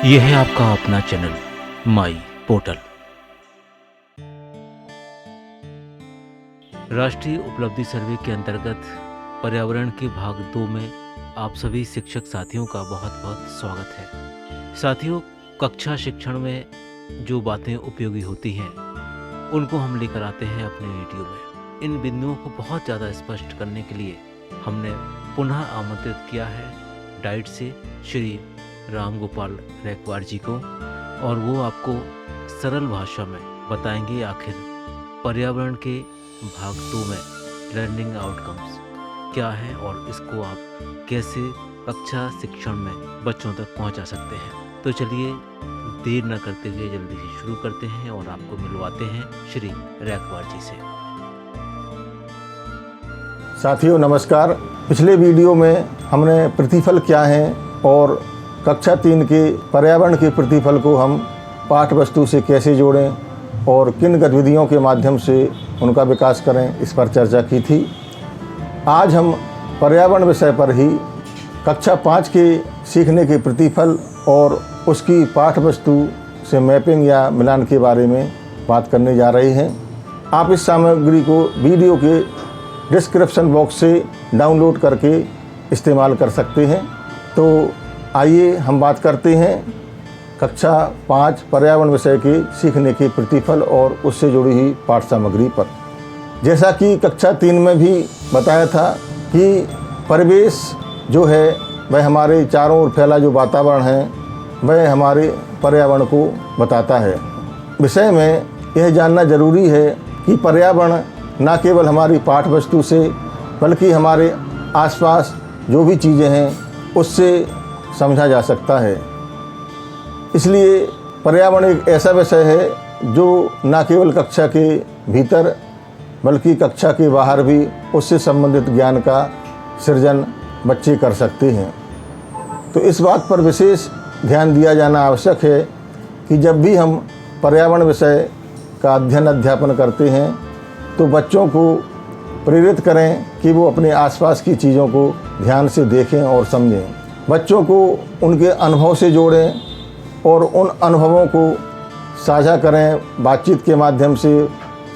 यह है आपका अपना चैनल माई पोर्टल। राष्ट्रीय उपलब्धि सर्वे के अंतर्गत पर्यावरण के भाग 2 में आप सभी शिक्षक साथियों का बहुत बहुत स्वागत है। साथियों, कक्षा शिक्षण में जो बातें उपयोगी होती हैं उनको हम लेकर आते हैं अपने वीडियो में। इन बिंदुओं को बहुत ज़्यादा स्पष्ट करने के लिए हमने पुनः आमंत्रित किया है डाइट से श्री राम गोपाल रैकवार जी को, और वो आपको सरल भाषा में बताएंगे आखिर पर्यावरण के भाग 2 में लर्निंग आउटकम्स क्या है और इसको आप कैसे कक्षा शिक्षण में बच्चों तक पहुंचा सकते हैं। तो चलिए देर न करते हुए जल्दी से शुरू करते हैं और आपको मिलवाते हैं श्री रैकवार जी से। साथियों नमस्कार। पिछले वीडियो में हमने प्रतिफल क्या है और कक्षा 3 के पर्यावरण के प्रतिफल को हम पाठ वस्तु से कैसे जोड़ें और किन गतिविधियों के माध्यम से उनका विकास करें, इस पर चर्चा की थी। आज हम पर्यावरण विषय पर ही कक्षा 5 के सीखने के प्रतिफल और उसकी पाठ वस्तु से मैपिंग या मिलान के बारे में बात करने जा रहे हैं। आप इस सामग्री को वीडियो के डिस्क्रिप्शन बॉक्स से डाउनलोड करके इस्तेमाल कर सकते हैं। तो आइए हम बात करते हैं कक्षा 5 पर्यावरण विषय के सीखने के प्रतिफल और उससे जुड़ी हुई पाठ सामग्री पर। जैसा कि कक्षा 3 में भी बताया था कि परिवेश जो है वह हमारे चारों ओर फैला जो वातावरण है वह हमारे पर्यावरण को बताता है। विषय में यह जानना जरूरी है कि पर्यावरण न केवल हमारी पाठ वस्तु से बल्कि हमारे आसपास जो भी चीज़ें हैं उससे समझा जा सकता है। इसलिए पर्यावरण एक ऐसा विषय है जो न केवल कक्षा के भीतर बल्कि कक्षा के बाहर भी उससे संबंधित ज्ञान का सृजन बच्चे कर सकते हैं। तो इस बात पर विशेष ध्यान दिया जाना आवश्यक है कि जब भी हम पर्यावरण विषय का अध्ययन करते हैं तो बच्चों को प्रेरित करें कि वो अपने आसपास की चीज़ों को ध्यान से देखें और समझें। बच्चों को उनके अनुभव से जोड़ें और उन अनुभवों को साझा करें बातचीत के माध्यम से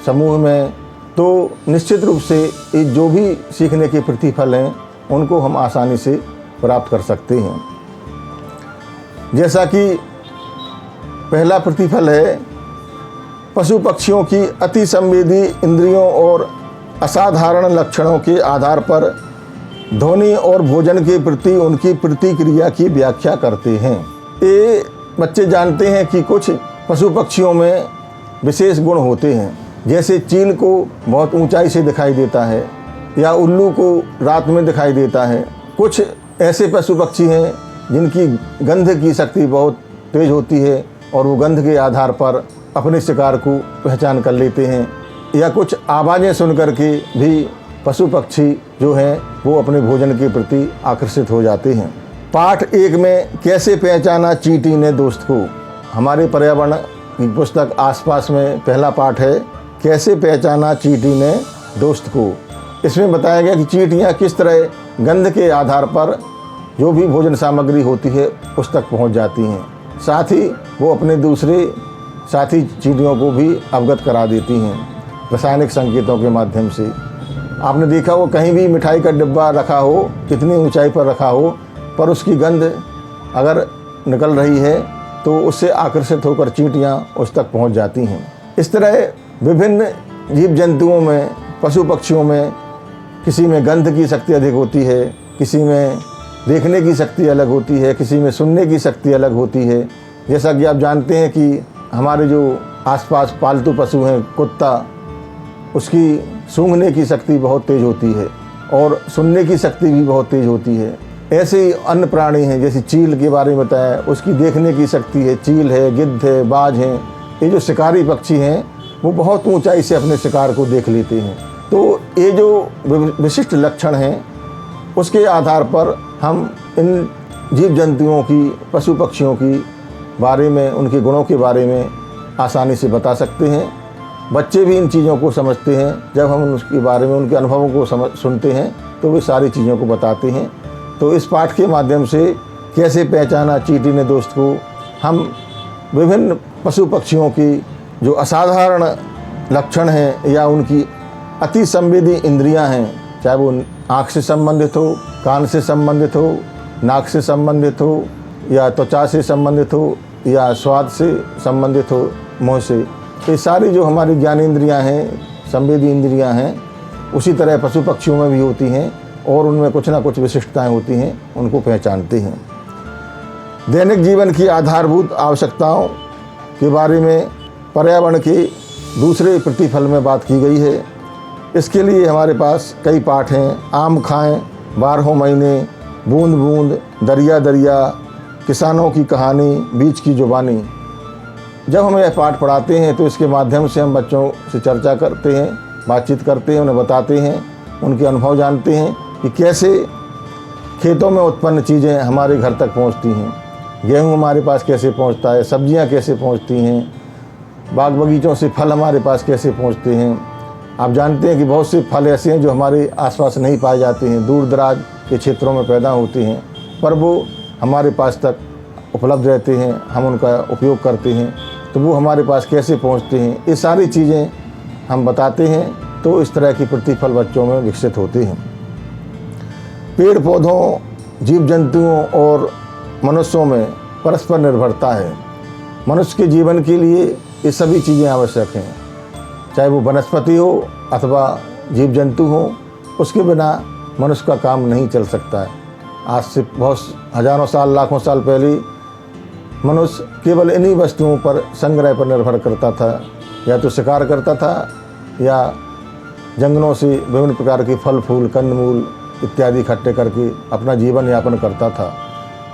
समूह में। तो निश्चित रूप से ये जो भी सीखने के प्रतिफल हैं उनको हम आसानी से प्राप्त कर सकते हैं। जैसा कि पहला प्रतिफल है, पशु पक्षियों की अति संवेदी इंद्रियों और असाधारण लक्षणों के आधार पर ध्वनि और भोजन के प्रति उनकी प्रतिक्रिया की व्याख्या करते हैं। ये बच्चे जानते हैं कि कुछ पशु पक्षियों में विशेष गुण होते हैं, जैसे चील को बहुत ऊंचाई से दिखाई देता है या उल्लू को रात में दिखाई देता है। कुछ ऐसे पशु पक्षी हैं जिनकी गंध की शक्ति बहुत तेज होती है और वो गंध के आधार पर अपने शिकार को पहचान कर लेते हैं, या कुछ आवाज़ें सुन कर के भी पशु पक्षी जो हैं वो अपने भोजन के प्रति आकर्षित हो जाते हैं। पाठ 1 में कैसे पहचाना चींटी ने दोस्त को, हमारे पर्यावरण की पुस्तक आसपास में पहला पाठ है, कैसे पहचाना चींटी ने दोस्त को। इसमें बताया गया कि चींटियाँ किस तरह गंध के आधार पर जो भी भोजन सामग्री होती है उस तक पहुँच जाती हैं। साथ ही वो अपने दूसरे साथी चींटियों को भी अवगत करा देती हैं रासायनिक संकेतों के माध्यम से। आपने देखा हो कहीं भी मिठाई का डिब्बा रखा हो, कितनी ऊंचाई पर रखा हो, पर उसकी गंध अगर निकल रही है तो उससे आकर्षित होकर चींटियां उस तक पहुंच जाती हैं। इस तरह विभिन्न जीव जंतुओं में, पशु पक्षियों में किसी में गंध की शक्ति अधिक होती है, किसी में देखने की शक्ति अलग होती है, किसी में सुनने की शक्ति अलग होती है। जैसा कि आप जानते हैं कि हमारे जो आसपास पालतू पशु हैं, कुत्ता, उसकी सूंघने की शक्ति बहुत तेज होती है और सुनने की शक्ति भी बहुत तेज होती है। ऐसे ही अन्य प्राणी हैं, जैसे चील के बारे में बताया, उसकी देखने की शक्ति है। चील है, गिद्ध है, बाज हैं, ये जो शिकारी पक्षी हैं वो बहुत ऊंचाई से अपने शिकार को देख लेते हैं। तो ये जो विशिष्ट लक्षण हैं उसके आधार पर हम इन जीव जंतुओं की, पशु पक्षियों की बारे में, उनके गुणों के बारे में आसानी से बता सकते हैं। बच्चे भी इन चीज़ों को समझते हैं। जब हम उसके बारे में, उनके अनुभवों को सुनते हैं तो वे सारी चीज़ों को बताते हैं। तो इस पाठ के माध्यम से कैसे पहचाना चींटी ने दोस्त को, हम विभिन्न पशु पक्षियों की जो असाधारण लक्षण हैं या उनकी अति संवेदी इंद्रियां हैं, चाहे वो आँख से संबंधित हो, कान से संबंधित हो, नाक से संबंधित हो, या त्वचा से संबंधित हो, या स्वाद से संबंधित हो, मुँह से, ये सारी जो हमारी ज्ञानेंद्रियां हैं, संवेदी इंद्रियां हैं, उसी तरह पशु पक्षियों में भी होती हैं और उनमें कुछ ना कुछ विशिष्टताएं होती हैं, उनको पहचानते हैं। दैनिक जीवन की आधारभूत आवश्यकताओं के बारे में पर्यावरण के दूसरे प्रतिफल में बात की गई है। इसके लिए हमारे पास कई पाठ हैं। आम खाएं, 12 महीने, बूंद बूंद, दरिया दरिया, किसानों की कहानी, बीच की जुबानी। जब हम यह पाठ पढ़ाते हैं तो इसके माध्यम से हम बच्चों से चर्चा करते हैं, बातचीत करते हैं, उन्हें बताते हैं, उनके अनुभव जानते हैं कि कैसे खेतों में उत्पन्न चीज़ें हमारे घर तक पहुंचती हैं, गेहूं हमारे पास कैसे पहुंचता है, सब्जियां कैसे पहुंचती हैं, बाग बगीचों से फल हमारे पास कैसे पहुंचते हैं। आप जानते हैं कि बहुत से फल ऐसे हैं जो हमारे आसपास नहीं पाए जाते हैं, दूर दराज के क्षेत्रों में पैदा होते हैं, पर वो हमारे पास तक उपलब्ध रहते हैं, हम उनका उपयोग करते हैं, तो वो हमारे पास कैसे पहुंचते हैं, ये सारी चीज़ें हम बताते हैं। तो इस तरह की प्रतिफल बच्चों में विकसित होते हैं। पेड़ पौधों, जीव जंतुओं और मनुष्यों में परस्पर निर्भरता है। मनुष्य के जीवन के लिए ये सभी चीज़ें आवश्यक हैं, चाहे वो वनस्पति हो अथवा जीव जंतु हो, उसके बिना मनुष्य का काम नहीं चल सकता है। आज से बहुत हजारों साल, लाखों साल पहले मनुष्य केवल इन्हीं वस्तुओं पर, संग्रह पर निर्भर करता था, या तो शिकार करता था या जंगलों से विभिन्न प्रकार के फल फूल, कंदमूल इत्यादि इकट्ठे करके अपना जीवन यापन करता था।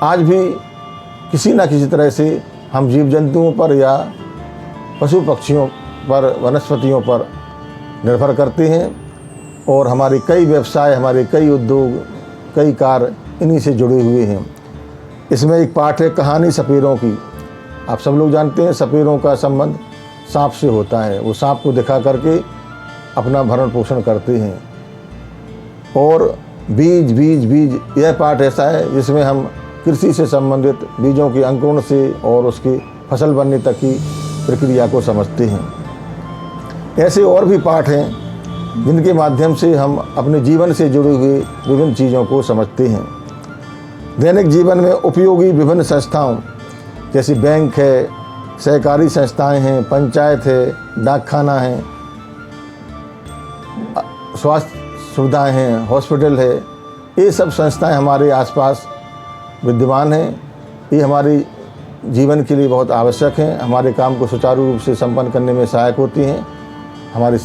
आज भी किसी न किसी तरह से हम जीव जंतुओं पर या पशु पक्षियों पर, वनस्पतियों पर निर्भर करते हैं और हमारे कई व्यवसाय, हमारे कई उद्योग, कई कार्य इन्हीं से जुड़े हुए हैं। इसमें एक पाठ है कहानी सपेरों की। आप सब लोग जानते हैं सपेरों का संबंध सांप से होता है। वो सांप को दिखा करके अपना भरण पोषण करते हैं। और बीज बीज बीज, यह पाठ ऐसा है जिसमें हम कृषि से संबंधित बीजों के अंकुरण से और उसकी फसल बनने तक की प्रक्रिया को समझते हैं। ऐसे और भी पाठ हैं जिनके माध्यम से हम अपने जीवन से जुड़े हुए विभिन्न चीज़ों को समझते हैं। दैनिक जीवन में उपयोगी विभिन्न संस्थाओं जैसे बैंक है, सहकारी संस्थाएं हैं, पंचायत है, डाकखाना है, स्वास्थ्य सुविधाएं हैं, हॉस्पिटल है, ये सब संस्थाएं हमारे आसपास विद्यमान हैं। ये हमारे जीवन के लिए बहुत आवश्यक हैं, हमारे काम को सुचारू रूप से संपन्न करने में सहायक होती हैं, हमारे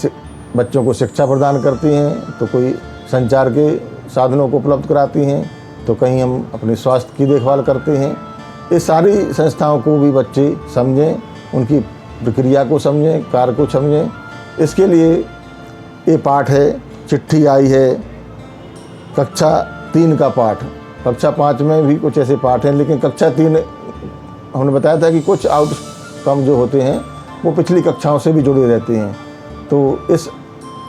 बच्चों को शिक्षा प्रदान करती हैं, तो कोई संचार के साधनों को उपलब्ध कराती हैं, तो कहीं हम अपने स्वास्थ्य की देखभाल करते हैं। ये सारी संस्थाओं को भी बच्चे समझें, उनकी प्रक्रिया को समझें, कार्य को समझें। इसके लिए ये पाठ है, चिट्ठी आई है, कक्षा 3 का पाठ। कक्षा 5 में भी कुछ ऐसे पाठ हैं, लेकिन कक्षा 3 हमने बताया था कि कुछ आउटकम जो होते हैं वो पिछली कक्षाओं से भी जुड़े रहते हैं। तो इस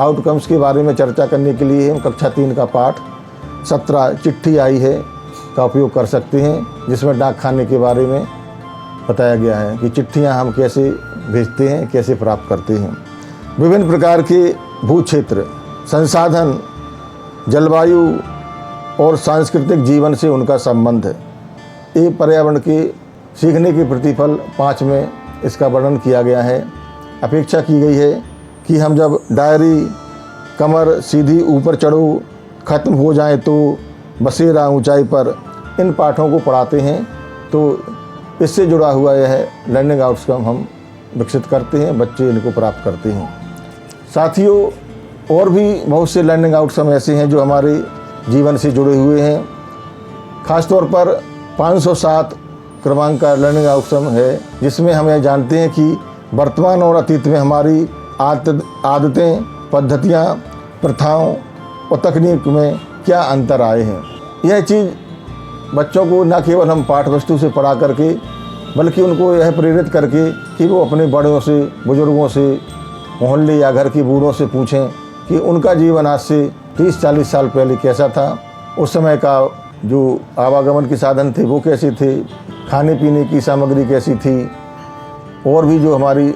आउटकम्स के बारे में चर्चा करने के लिए हम कक्षा 3 का पाठ 17 चिट्ठी आई है का उपयोग कर सकते हैं, जिसमें डाकखाने के बारे में बताया गया है कि चिट्ठियां हम कैसे भेजते हैं, कैसे प्राप्त करते हैं। विभिन्न प्रकार के भू क्षेत्र, संसाधन, जलवायु और सांस्कृतिक जीवन से उनका संबंध है। ये पर्यावरण के सीखने के प्रतिफल 5 में इसका वर्णन किया गया है। अपेक्षा की गई है कि हम जब डायरी, कमर सीधी ऊपर चढ़ो, ख़त्म हो जाए तो बसेरा ऊंचाई पर, इन पाठों को पढ़ाते हैं तो इससे जुड़ा हुआ यह लर्निंग आउटकम हम विकसित करते हैं, बच्चे इनको प्राप्त करते हैं। साथियों, और भी बहुत से लर्निंग आउटकम ऐसे हैं जो हमारे जीवन से जुड़े हुए हैं। ख़ासतौर पर 507 क्रमांक का लर्निंग आउटकम है, जिसमें हम यह जानते हैं कि वर्तमान और अतीत में हमारी आदतें, पद्धतियाँ, प्रथाओं और तकनीक में क्या अंतर आए हैं। यह चीज़ बच्चों को न केवल हम पाठ वस्तु से पढ़ा करके, बल्कि उनको यह प्रेरित करके कि वो अपने बड़ों से, बुजुर्गों से, मोहल्ले या घर के बूढ़ों से पूछें कि उनका जीवन आज से 30-40 साल पहले कैसा था, उस समय का जो आवागमन के साधन थे वो कैसे थे, खाने पीने की सामग्री कैसी थी, और भी जो हमारी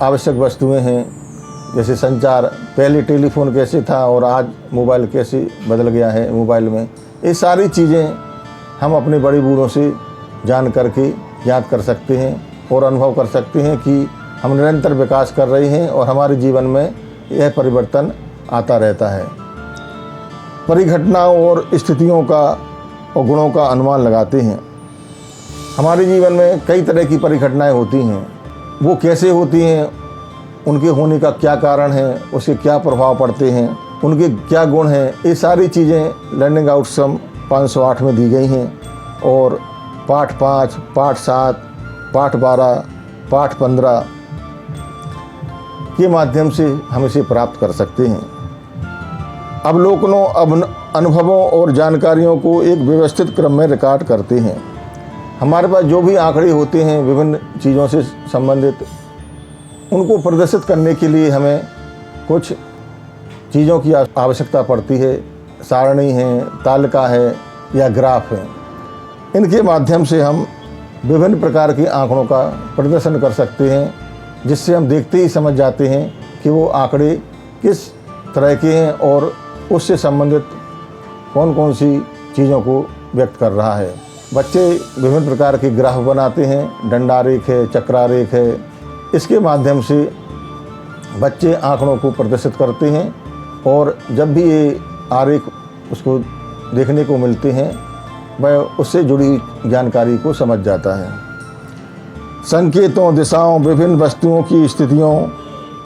आवश्यक वस्तुएं हैं जैसे संचार, पहले टेलीफोन कैसे था और आज मोबाइल कैसे बदल गया है मोबाइल में, ये सारी चीज़ें हम अपने बड़े बूढ़ों से जान करके याद कर सकते हैं और अनुभव कर सकते हैं कि हम निरंतर विकास कर रहे हैं और हमारे जीवन में यह परिवर्तन आता रहता है। परिघटनाओं और स्थितियों का और गुणों का अनुमान लगाते हैं। हमारे जीवन में कई तरह की परिघटनाएं होती हैं, वो कैसे होती हैं, उनके होने का क्या कारण है, उसके क्या प्रभाव पड़ते हैं, उनके क्या गुण हैं, ये सारी चीज़ें लर्निंग आउटकम 508 में दी गई हैं। और पाठ 5, पाठ 7, पाठ 12, पाठ 15 के माध्यम से हम इसे प्राप्त कर सकते हैं। अवलोकनों, अनुभवों और जानकारियों को एक व्यवस्थित क्रम में रिकॉर्ड करते हैं। हमारे पास जो भी आंकड़े होते हैं विभिन्न चीज़ों से संबंधित, उनको प्रदर्शित करने के लिए हमें कुछ चीज़ों की आवश्यकता पड़ती है। सारणी है, तालिका है या ग्राफ है। इनके माध्यम से हम विभिन्न प्रकार के आंकड़ों का प्रदर्शन कर सकते हैं, जिससे हम देखते ही समझ जाते हैं कि वो आंकड़े किस तरह के हैं और उससे संबंधित कौन कौन सी चीज़ों को व्यक्त कर रहा है। बच्चे विभिन्न प्रकार के ग्राफ बनाते हैं, डंडारेख है, चक्रारेख है। इसके माध्यम से बच्चे आंकड़ों को प्रदर्शित करते हैं और जब भी ये आरेख उसको देखने को मिलते हैं वह उससे जुड़ी जानकारी को समझ जाता है। संकेतों, दिशाओं, विभिन्न वस्तुओं की स्थितियों,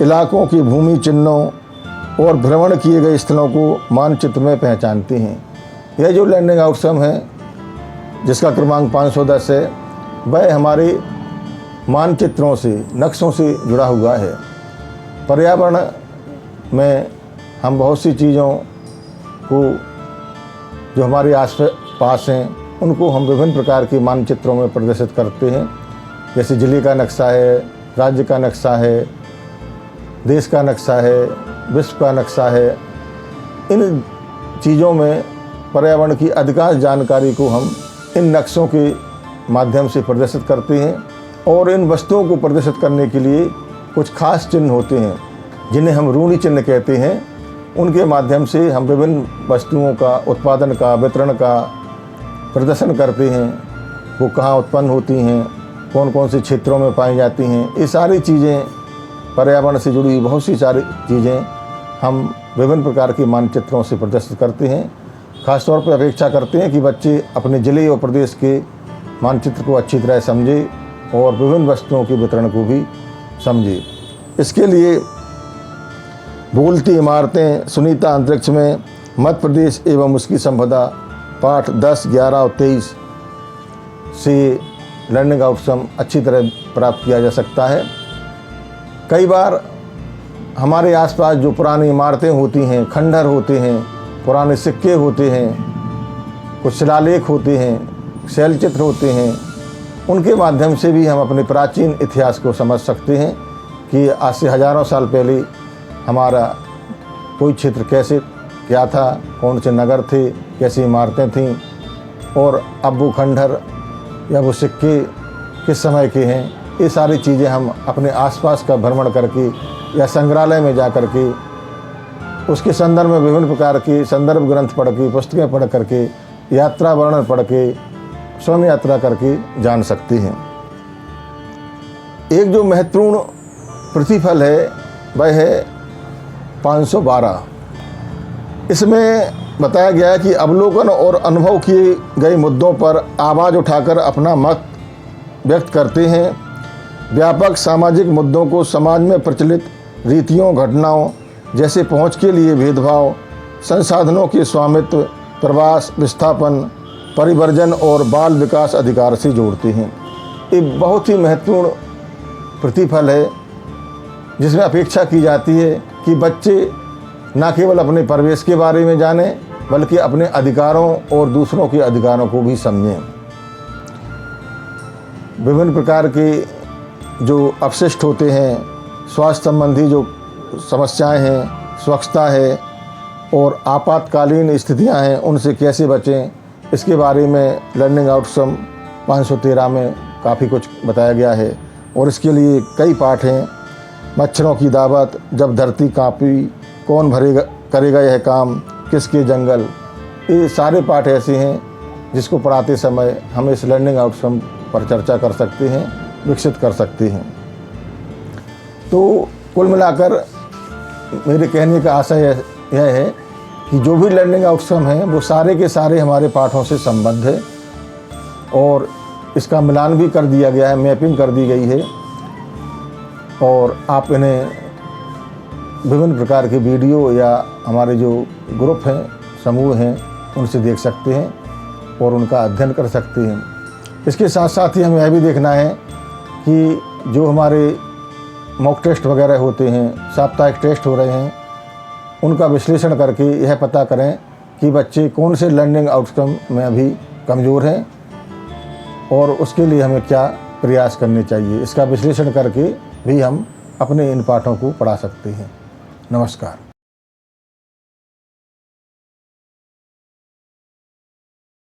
इलाकों की भूमि चिन्हों और भ्रमण किए गए स्थलों को मानचित्र में पहचानते हैं। यह जो लर्निंग आउटकम है जिसका क्रमांक 510 है, वह हमारे मानचित्रों से, नक्शों से जुड़ा हुआ है। पर्यावरण में हम बहुत सी चीज़ों को जो हमारे आस पास हैं उनको हम विभिन्न प्रकार के मानचित्रों में प्रदर्शित करते हैं। जैसे जिले का नक्शा है, राज्य का नक्शा है, देश का नक्शा है, विश्व का नक्शा है। इन चीज़ों में पर्यावरण की अधिकांश जानकारी को हम इन नक्शों के माध्यम से प्रदर्शित करते हैं। और इन वस्तुओं को प्रदर्शित करने के लिए कुछ खास चिन्ह होते हैं जिन्हें हम रूढ़ि चिन्ह कहते हैं। उनके माध्यम से हम विभिन्न वस्तुओं का उत्पादन का, वितरण का प्रदर्शन करते हैं। वो कहाँ उत्पन्न होती हैं, कौन कौन से क्षेत्रों में पाई जाती हैं, ये सारी चीज़ें, पर्यावरण से जुड़ी बहुत सी सारी चीज़ें हम विभिन्न प्रकार के मानचित्रों से प्रदर्शित करते हैं। खासतौर पर अपेक्षा करते हैं कि बच्चे अपने ज़िले और प्रदेश के मानचित्र को अच्छी तरह समझें और विभिन्न वस्तुओं के वितरण को भी समझें। इसके लिए बोलती इमारतें, सुनीता अंतरिक्ष में, मध्य प्रदेश एवं उसकी संपदा, पाठ 10, 11 और 23 से लर्निंग आउटकम अच्छी तरह प्राप्त किया जा सकता है। कई बार हमारे आसपास जो पुरानी इमारतें होती हैं, खंडहर होते हैं, पुराने सिक्के होते हैं, कुछ शिलालेख होते हैं, शैलचित्र होते हैं, उनके माध्यम से भी हम अपने प्राचीन इतिहास को समझ सकते हैं कि आज से हजारों साल पहले हमारा कोई क्षेत्र कैसे क्या था, कौन से नगर थे, कैसी इमारतें थीं, और अब वो खंडहर या वो सिक्के किस समय के हैं। ये सारी चीज़ें हम अपने आसपास का भ्रमण करके या संग्रहालय में जा कर के उसके संदर्भ में विभिन्न प्रकार के संदर्भ ग्रंथ पढ़ के, पुस्तकें पढ़ करके, यात्रा वर्णन पढ़ के, स्वयं यात्रा करके जान सकते हैं। एक जो महत्वपूर्ण प्रतिफल है वह है 512। इसमें बताया गया है कि अवलोकन और अनुभव किए गए मुद्दों पर आवाज़ उठाकर अपना मत व्यक्त करते हैं। व्यापक सामाजिक मुद्दों को समाज में प्रचलित रीतियों, घटनाओं जैसे पहुंच के लिए भेदभाव, संसाधनों के स्वामित्व, प्रवास, विस्थापन, परिवर्जन और बाल विकास अधिकार से जोड़ते हैं। ये बहुत ही महत्वपूर्ण प्रतिफल है जिसमें अपेक्षा की जाती है कि बच्चे न केवल अपने परिवेश के बारे में जानें बल्कि अपने अधिकारों और दूसरों के अधिकारों को भी समझें। विभिन्न प्रकार के जो अपशिष्ट होते हैं, स्वास्थ्य संबंधी जो समस्याएं हैं, स्वच्छता है और आपातकालीन स्थितियां हैं, उनसे कैसे बचें, इसके बारे में लर्निंग आउटकम 513 में काफ़ी कुछ बताया गया है और इसके लिए कई पाठ हैं। मच्छरों की दावत, जब धरती कांपी, कौन करेगा यह काम, किसके जंगल, ये सारे पाठ ऐसे हैं जिसको पढ़ाते समय हम इस लर्निंग आउटकम पर चर्चा कर सकते हैं, विकसित कर सकते हैं। तो कुल मिलाकर मेरे कहने का आशय यह है कि जो भी लर्निंग आउटकम हैं वो सारे के सारे हमारे पाठों से संबद्ध है और इसका मिलान भी कर दिया गया है, मैपिंग कर दी गई है और आप इन्हें विभिन्न प्रकार के वीडियो या हमारे जो ग्रुप हैं, समूह हैं, उनसे देख सकते हैं और उनका अध्ययन कर सकते हैं। इसके साथ साथ ही हमें यह भी देखना है कि जो हमारे मॉक टेस्ट वगैरह होते हैं, साप्ताहिक टेस्ट हो रहे हैं, उनका विश्लेषण करके यह पता करें कि बच्चे कौन से लर्निंग आउटकम में अभी कमज़ोर हैं और उसके लिए हमें क्या प्रयास करने चाहिए। इसका विश्लेषण करके भी हम अपने इन पाठों को पढ़ा सकते हैं। नमस्कार।